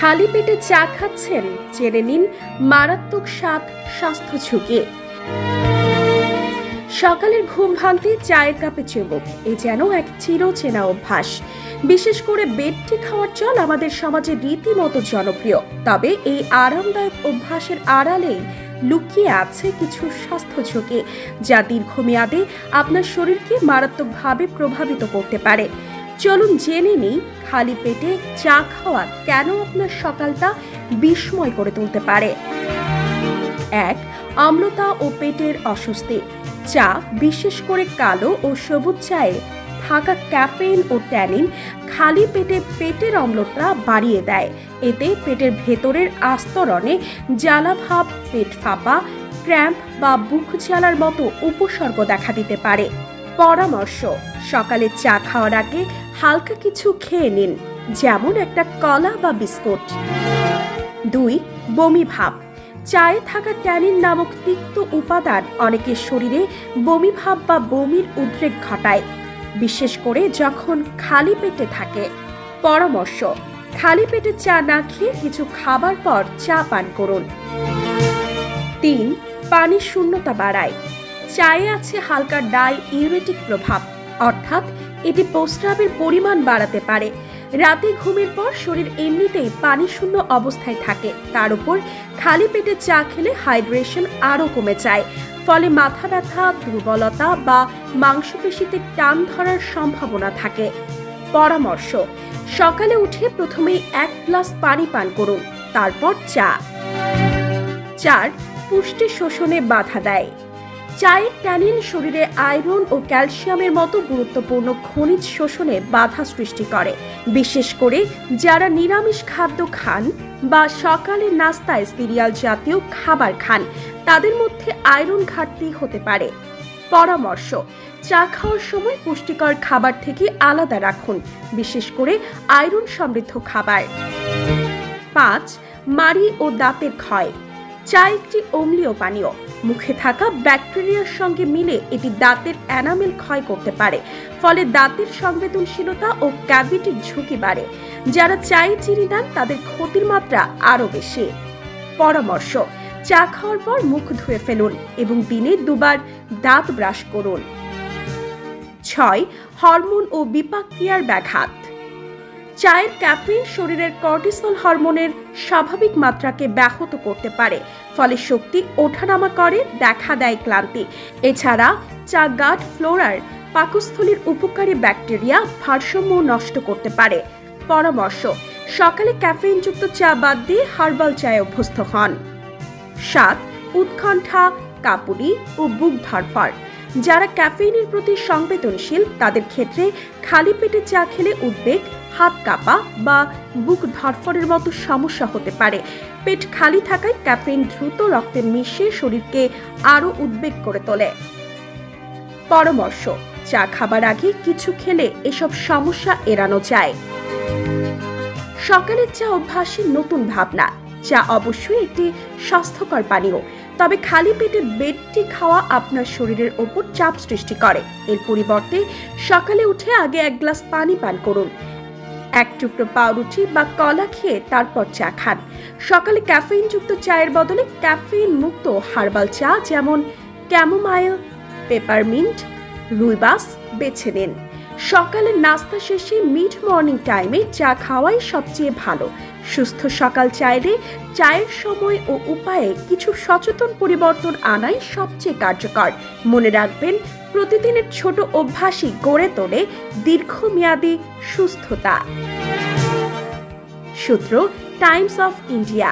খালি পেটে চা খাচ্ছেন, জেনে নিন মারাত্মক স্বাস্থ্য ঝুঁকি। সকালের ঘুম ভাঙতে চায়ের কাপে চুমুক এ যেন এক চিরচেনা অভ্যাস। বিশেষ করে বেডটি খাওয়ার চল আমাদের সমাজে রীতিমতো জনপ্রিয়। তবে এই আরামদায়ক অভ্যাসের আড়ালেই লুকিয়ে আছে কিছু স্বাস্থ্য ঝুঁকি, যা দীর্ঘমেয়াদে আপনার শরীরকে মারাত্মকভাবে প্রভাবিত করতে পারে। চলুন জেনে নিই খালি পেটে চা খাওয়া কেন আপনার সকালটা বিস্ময় করে তুলতে পারে। ১. অম্লতা ও পেটের অস্বস্তি। চা, বিশেষ করে কালো ও সবুজ চায়ে থাকা ক্যাফেইন ও ট্যানিন খালি পেটে পেটের অম্লতা বাড়িয়ে দেয়। এতে পেটের ভেতরের আস্তরণে জ্বালাভাব, পেট ফাঁপা, ক্র্যাম্প বা বুক জ্বালার মতো উপসর্গ দেখা দিতে পারে। পরামর্শ: সকালে চা খাওয়ার আগে হালকা কিছু খেয়ে নিন, যেমন একটা কলা বা বিস্কুট। ২. বমি ভাব। চায়ে থাকা ট্যানিন নামক তিক্ত উপাদান অনেকের শরীরে বমি ভাব বা বমির উদ্রেক ঘটায়, বিশেষ করে যখন খালি পেটে থাকে। পরামর্শ: খালি পেটে চা না খেয়ে কিছু খাবার পর চা পান করুন। ৩. পানি শূন্যতা বাড়ায়। চায়ে আছে হালকা ডাইইউরেটিক প্রভাব, অর্থাৎ এটি প্রস্রাবের পরিমাণ বাড়াতে পারে। রাতে ঘুমের পর শরীর এমনিতেই পানি শূন্য অবস্থায় থাকে, তার উপর খালি পেটে চা খেলে হাইড্রেশন আরও কমে যায়, ফলে মাথা ব্যথা, দুর্বলতা বা মাংসপেশিতে টান ধরার সম্ভাবনা থাকে। পরামর্শ: সকালে উঠে প্রথমেই ১ গ্লাস পানি পান করুন, তারপর চা। ৪. পুষ্টি শোষণে বাধা দেয়। চায়ের ট্যানিন শরীরে আয়রন ও ক্যালসিয়ামের মতো গুরুত্বপূর্ণ খনিজ শোষণে বাধা সৃষ্টি করে, বিশেষ করে যারা নিরামিষ খাদ্য খান বা সকালের নাস্তায় সিরিয়াল জাতীয় খাবার খান, তাদের মধ্যে আয়রন ঘাটতি হতে পারে। পরামর্শ: চা খাওয়ার সময় পুষ্টিকর খাবার থেকে আলাদা রাখুন, বিশেষ করে আয়রন সমৃদ্ধ খাবার। ৫. মাড়ি ও দাঁতের ক্ষয়। চা একটি অম্লীয় পানীয়। মুখে থাকা ব্যাকটেরিয়ার সঙ্গে মিলে এটি দাঁতের এনামেল ক্ষয় করতে পারে, ফলে দাঁতের সংবেদনশীলতা ও ক্যাভিটির ঝুঁকি বাড়ে। যারা চায়ে চিনি দেন তাদের ক্ষতির মাত্রা আরও বেশি। পরামর্শ: চা খাওয়ার পর মুখ ধুয়ে ফেলুন এবং দিনে ২ বার দাঁত ব্রাশ করুন। ৬. হরমোন ও বিপাক ক্রিয়ার ব্যাঘাত। চায়ের ক্যাফেইন শরীরের কর্টিসল হরমোনের স্বাভাবিক মাত্রাকে ব্যাহত করতে পারে, ফলে শক্তি ওঠানামা করে, দেখা দেয় ক্লান্তি। এছাড়া চা গাট ফ্লোরার পাকস্থলীর উপকারী ব্যাকটেরিয়া ভারসাম্য নষ্ট করতে পারে। পরামর্শ: সকালে ক্যাফেইনযুক্ত চা বাদ দিয়ে হার্বাল চায়ে অভ্যস্ত হন। ৭. উৎকণ্ঠা, কাঁপুনি ও বুক ধড়ফড়। যারা ক্যাফেইনের প্রতি সংবেদনশীল তাদের ক্ষেত্রে খালি পেটে চা খেলে উদ্বেগ, হাত কাঁপা বা বুক ধড়ফড়ের মতো সমস্যা হতে পারে। পেট খালি থাকায় ক্যাফেইন দ্রুত রক্তে মিশে শরীরকে আরও উদ্বেগ করে তোলে। পরামর্শ: চা খাবার আগে কিছু খেলে এসব সমস্যা এড়ানো যায়। সকালের চা অভ্যাসের নতুন ভাবনা। চা অবশ্যই একটি স্বাস্থ্যকর পানীয়, তবে খালি পেটে বেডটি খাওয়া আপনার শরীরের ওপর চাপ সৃষ্টি করে। এর পরিবর্তে সকালে উঠে আগে ১ গ্লাস পানি পান করুন, ১ টুকরো পাউরুটি বা কলা খেয়ে তারপর চা খান। সকালে ক্যাফেইনযুক্ত চায়ের বদলে ক্যাফেইন মুক্ত হার্বাল চা যেমন ক্যামোমাইল, পেপারমিন্ট, রুইবাস বেছে নিন। সকালের নাস্তা শেষে মিড মর্নিং টাইমে চা খাওয়াই সবচেয়ে ভালো। সুস্থ সকাল চাইলে চায়ের সময় ও উপায়ে কিছু সচেতন পরিবর্তন আনাই সবচেয়ে কার্যকর। মনে রাখবেন, প্রতিদিনের ছোট অভ্যাসই গড়ে তোলে দীর্ঘমেয়াদী সুস্থতা। সূত্র: টাইমস অফ ইন্ডিয়া।